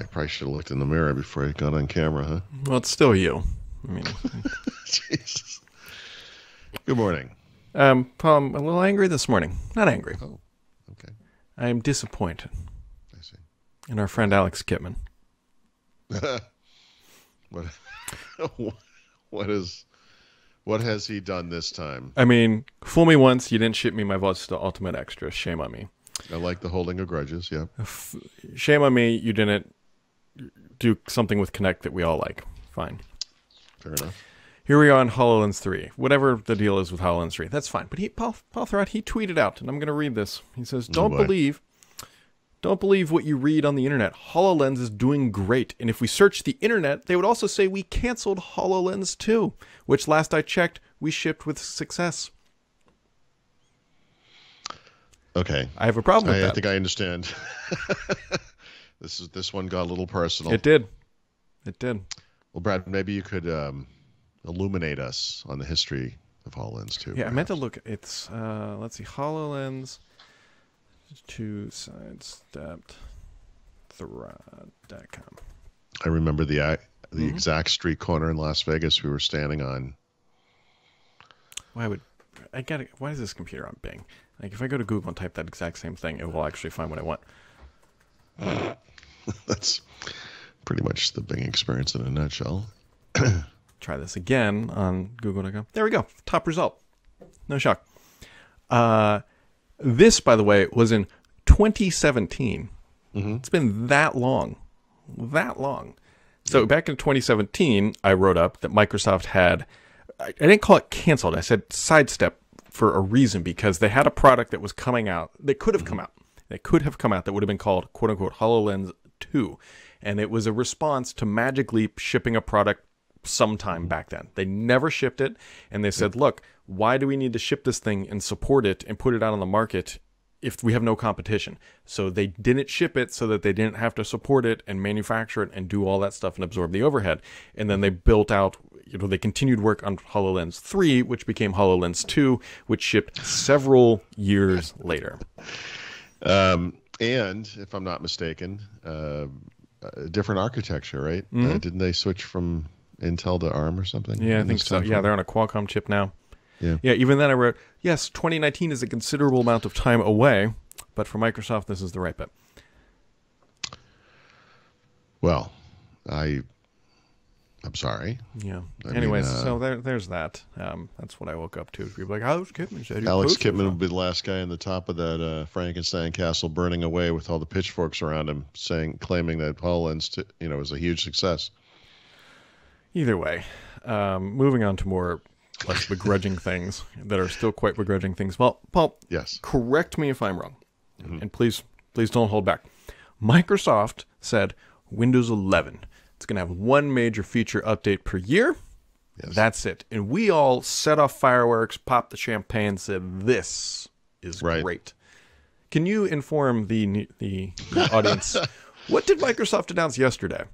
I probably should have looked in the mirror before I got on camera, huh? Well, it's still you. I mean, Jesus. Good morning. Paul, I'm a little angry this morning. Not angry. Oh, okay. I am disappointed I see. in our friend Alex Kipman. What has he done this time? I mean, fool me once, you didn't ship me my Vista Ultimate Extra. Shame on me. I like the holding of grudges, yeah. Shame on me, you didn't do something with Connect that we all like. Fine. Fair enough. Here we are on HoloLens 3. Whatever the deal is with HoloLens 3, that's fine. But Paul Thurrott, he tweeted out, and I'm going to read this. He says, Don't believe what you read on the internet. HoloLens is doing great. And if we search the internet, they would also say we canceled HoloLens 2, which last I checked, we shipped with success. Okay. I have a problem with that. I think I understand. This one got a little personal. It did. Well, Brad, maybe you could illuminate us on the history of HoloLens 2. Yeah, perhaps. I meant to look. It's, let's see, HoloLens 2 sidestepped thread.com. I remember the exact street corner in Las Vegas we were standing on. Why is this computer on Bing? Like, if I go to Google and type that exact same thing, it will actually find what I want. That's pretty much the Bing experience in a nutshell. Try this again on Google.com. There we go. Top result. No shock. This, by the way, was in 2017. Mm-hmm. It's been that long. So back in 2017, I wrote up that Microsoft had, I didn't call it canceled. I said sidestep for a reason, because they had a product that was coming out. They could have come out. That would have been called, quote unquote, HoloLens 2. And it was a response to Magic Leap shipping a product sometime back then. They never shipped it. And they said, look, why do we need to ship this thing and support it and put it out on the market if we have no competition? So they didn't ship it so that they didn't have to support it and manufacture it and do all that stuff and absorb the overhead. And then they built out, they continued work on HoloLens 3, which became HoloLens 2, which shipped several years later. And if I'm not mistaken, a different architecture, right? Mm-hmm. Didn't they switch from Intel to ARM or something? Yeah, I think so. Yeah, they're on a Qualcomm chip now. Yeah. Even then I wrote, yes, 2019 is a considerable amount of time away, but for Microsoft, this is the right bet. Well, I'm sorry. Yeah. Anyways, so there's that. That's what I woke up to. People like, Alex Kipman said Alex Kipman would be the last guy on the top of that Frankenstein castle burning away with all the pitchforks around him, claiming that HoloLens was a huge success. Either way, moving on to more less begrudging things that are still quite begrudging things. Well, Paul, yes, correct me if I'm wrong, and please don't hold back. Microsoft said Windows 11. It's going to have one major feature update per year. Yes. That's it. And we all set off fireworks, popped the champagne, said, this is great. Can you inform the audience, what did Microsoft announce yesterday?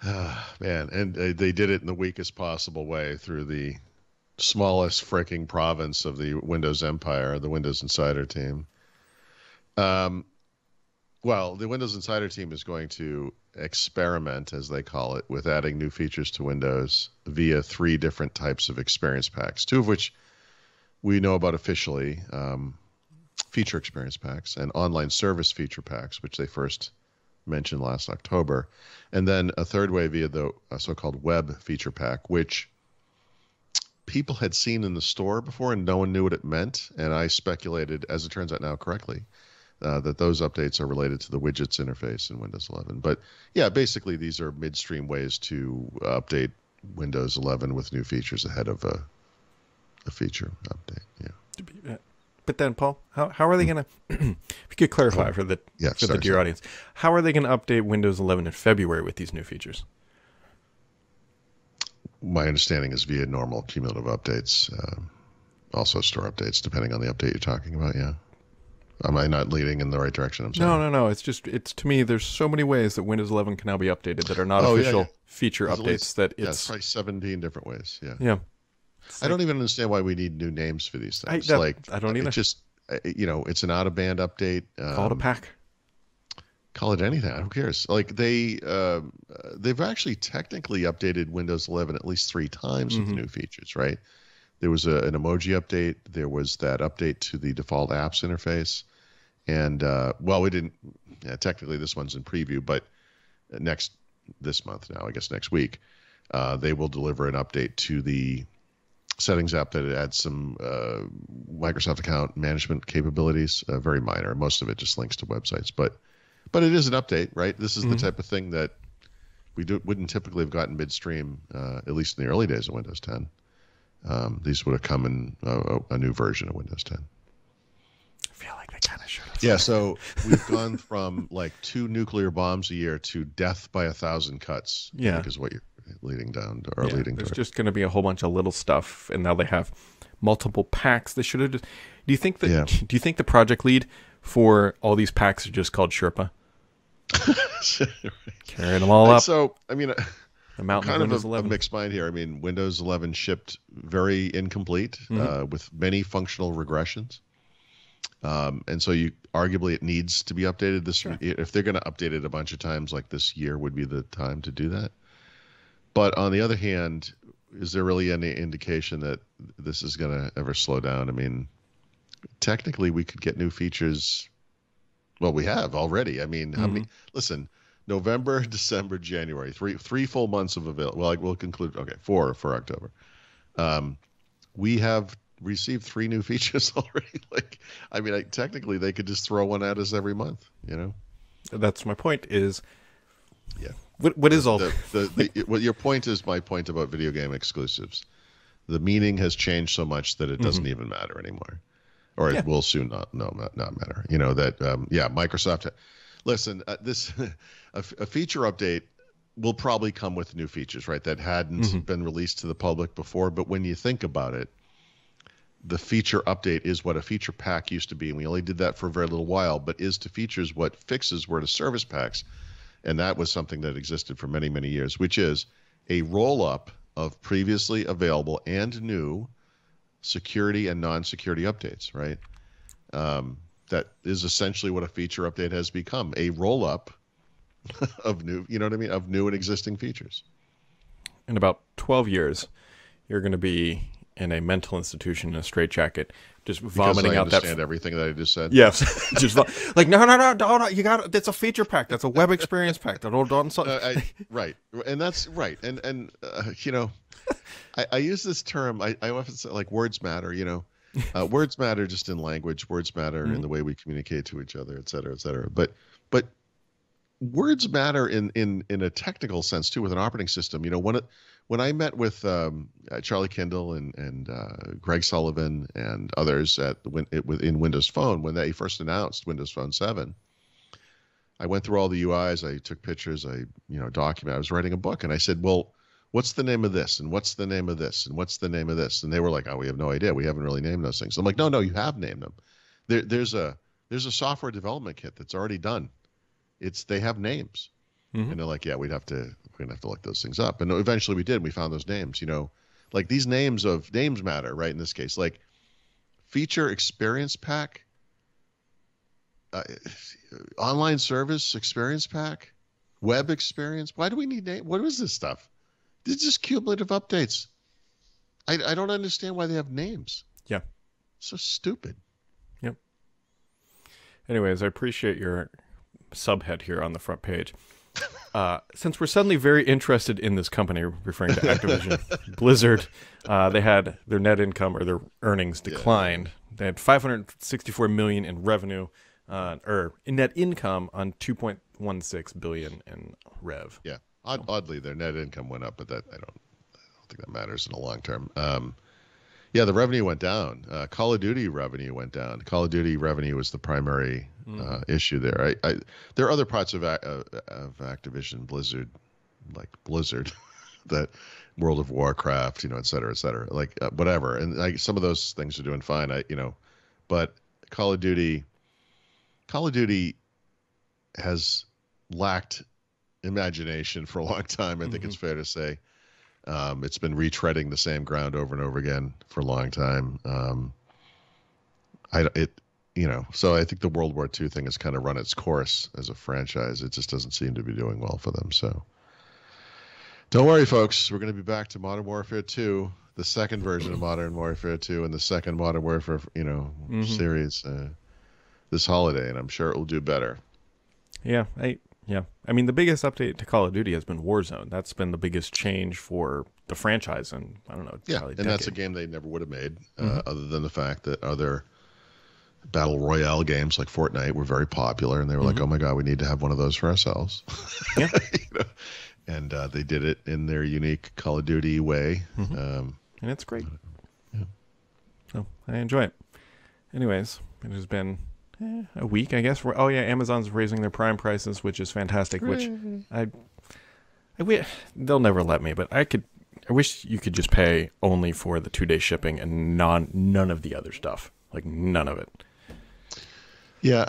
Man, and they did it in the weakest possible way through the smallest freaking province of the Windows empire, the Windows Insider team. Well, the Windows Insider team is going to experiment, as they call it, with adding new features to Windows via 3 different types of experience packs, 2 of which we know about officially, feature experience packs and online service feature packs, which they first mentioned last October, and then a third way via the so-called web feature pack, which people had seen in the store before and no one knew what it meant, and I speculated, as it turns out now correctly, that those updates are related to the widgets interface in Windows 11. But yeah, basically these are midstream ways to update Windows 11 with new features ahead of a feature update. Yeah. But then, Paul, how are they going to, if you could clarify for the dear audience, how are they going to update Windows 11 in February with these new features? My understanding is via normal cumulative updates, also store updates, depending on the update you're talking about, yeah. Am I not leading in the right direction? I'm sorry. No. It's to me, there's so many ways that Windows 11 can now be updated that are not official feature updates. It's probably 17 different ways, yeah. Yeah. I don't even understand why we need new names for these things. I don't either. It's just, it's an out-of-band update. Call it a pack. Call it anything. Who cares? Like they've actually technically updated Windows 11 at least 3 times with new features, right? There was an emoji update. There was that update to the default apps interface. And, well, we didn't, technically this one's in preview, but this month now, I guess next week, they will deliver an update to the settings app that adds some Microsoft account management capabilities, very minor. Most of it just links to websites, but it is an update, right? This is the type of thing that wouldn't typically have gotten midstream, at least in the early days of Windows 10. These would have come in a new version of Windows 10. I feel like they kind of should have. Yeah, so we've gone from like 2 nuclear bombs a year to death by 1,000 cuts. Yeah, I think is what you're leading down to, or leading to. There's just going to be a whole bunch of little stuff, and now they have multiple packs. They should have. Do you think that? Yeah. Do you think the project lead for all these packs are just called Sherpa? Carrying them all up. So I mean, the mountain kind of of Windows 11. A mixed mind here. I mean, Windows 11 shipped very incomplete with many functional regressions. And so arguably it needs to be updated if they're going to update it a bunch of times, like this year would be the time to do that. But on the other hand, is there really any indication that this is going to ever slow down? I mean, technically we could get new features. Well, we have already. I mean, how many? Listen, November, December, January, three full months of available. Well, we'll conclude. Okay, 4 for October. We have received 3 new features already. Like, I mean, technically they could just throw one at us every month. You know, that's my point. Is yeah. What is all what your point is? My point about video game exclusives. The meaning has changed so much that it doesn't even matter anymore, or it will soon not matter. You know that Microsoft. Listen, a feature update will probably come with new features, right? That hadn't been released to the public before. But when you think about it, the feature update is what a feature pack used to be, and we only did that for a very little while. But is to features what fixes were to service packs. And that was something that existed for many, many years, which is a roll-up of previously available and new security and non-security updates, right? That is essentially what a feature update has become, a roll-up of new, you know what I mean, of new and existing features. In about 12 years, you're going to be in a mental institution in a straitjacket, just vomiting out that. I understand everything that I just said. Yes, just like no, you got it's a feature pack. That's a web experience pack. Right, and that's right, and you know, I use this term. I often say like words matter. You know, words matter just in language. Words matter in the way we communicate to each other, et cetera, et cetera. But words matter in a technical sense too with an operating system. You know, when I met with Charlie Kindle and Greg Sullivan and others in Windows Phone when they first announced Windows Phone 7, I went through all the UIs. I took pictures. I documented. I was writing a book, and I said, "Well, what's the name of this? And what's the name of this? And what's the name of this?" And they were like, "Oh, we have no idea. We haven't really named those things." I'm like, "No, you have named them. There's a software development kit that's already done. They have names." And they're like, "Yeah, we're gonna have to look those things up." And eventually we did. We found those names. You know, like these names matter, right? In this case, like feature experience pack, online service experience pack, web experience. Why do we need name? What is this stuff? This is just cumulative updates. I don't understand why they have names. Yeah, so stupid. Yep. Anyways, I appreciate your subhead here on the front page. Since we're suddenly very interested in this company, referring to Activision Blizzard, they had their net income or their earnings declined. They had $564 million in revenue, or in net income on $2.16 billion in rev. Yeah, oddly, their net income went up, but I don't think that matters in the long term. Yeah, the revenue went down. Call of Duty revenue went down. Call of Duty revenue was the primary issue there. There are other parts of Activision Blizzard, like Blizzard, that World of Warcraft, et cetera, like whatever. And some of those things are doing fine. But Call of Duty has lacked imagination for a long time. I think it's fair to say. It's been retreading the same ground over and over again for a long time. So I think the World War II thing has kind of run its course as a franchise. It just doesn't seem to be doing well for them. So don't worry, folks. We're going to be back to Modern Warfare 2, the second version of Modern Warfare 2, and the second Modern Warfare, series this holiday, and I'm sure it will do better. Yeah, I mean, the biggest update to Call of Duty has been Warzone. That's been the biggest change for the franchise, and I don't know. Yeah, and that's a game they never would have made, other than the fact that other battle royale games like Fortnite were very popular, and they were like, "Oh my God, we need to have one of those for ourselves." Yeah. And they did it in their unique Call of Duty way. And it's great. Yeah. So I enjoy it. Anyways, it has been a week, I guess. Oh yeah, Amazon's raising their Prime prices, which is fantastic. Which they'll never let me, but I wish you could just pay only for the 2-day shipping and none of the other stuff. Like none of it. Yeah,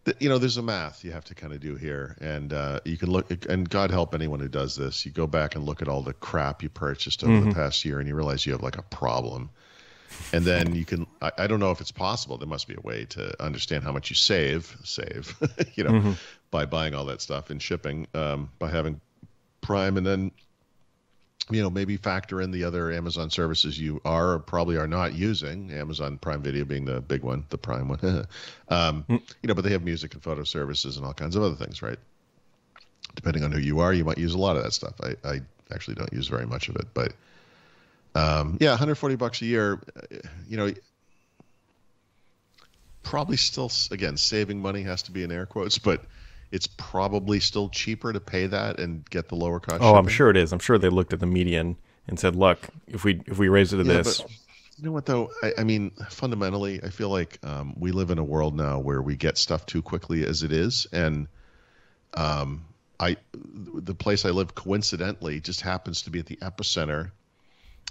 there's a math you have to kind of do here, and you can look, and God help anyone who does this. You go back and look at all the crap you purchased over the past year, and you realize you have like a problem. And then you can, I don't know if it's possible. There must be a way to understand how much you save, by buying all that stuff and shipping, by having Prime, and then, maybe factor in the other Amazon services you are or probably are not using, Amazon Prime Video being the big one, the Prime one. But they have music and photo services and all kinds of other things, right? Depending on who you are, you might use a lot of that stuff. I actually don't use very much of it, but $140 a year, probably still, again, saving money has to be in air quotes, but it's probably still cheaper to pay that and get the lower cost. Oh, I'm sure it is. I'm sure they looked at the median and said, look, if we raise it to this. But you know what, though? I mean, fundamentally, I feel like we live in a world now where we get stuff too quickly as it is. And the place I live, coincidentally, just happens to be at the epicenter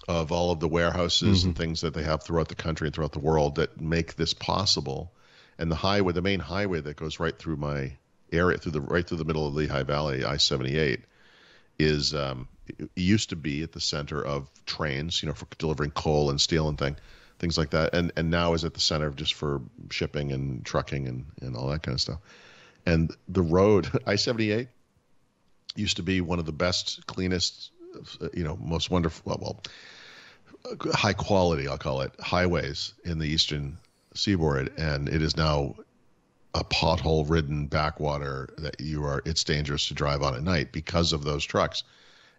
of all of the warehouses and things that they have throughout the country and throughout the world that make this possible. And the main highway that goes right through my area, right through the middle of Lehigh Valley, I-78, is it used to be at the center of trains, for delivering coal and steel and things like that, and now is at the center of just for shipping and trucking and all that kind of stuff. And the road, I-78, used to be one of the best, cleanest, most wonderful, high quality, I'll call it, highways in the eastern seaboard, and it is now a pothole-ridden backwater that it's dangerous to drive on at night because of those trucks.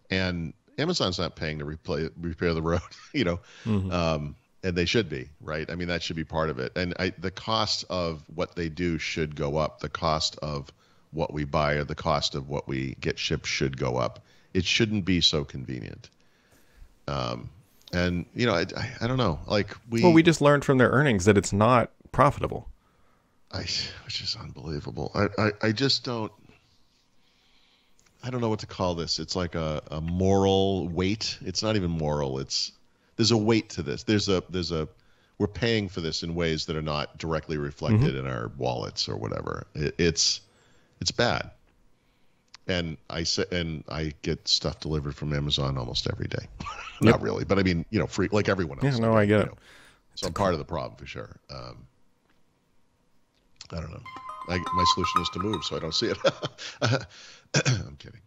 And Amazon's not paying to repair the road, and they should be, right? I mean, that should be part of it. And the cost of what they do should go up. The cost of what we buy or the cost of what we get shipped should go up. It shouldn't be so convenient. And, I don't know. We just learned from their earnings that it's not profitable. Which is unbelievable. I just don't know what to call this. It's like a moral weight. It's not even moral. There's a weight to this. We're paying for this in ways that are not directly reflected in our wallets or whatever. It's bad. And I get stuff delivered from Amazon almost every day. Not really, but I mean, free, like everyone else. Yeah, no, I get it. So I'm part of the problem for sure. I don't know. My solution is to move so I don't see it. I'm kidding.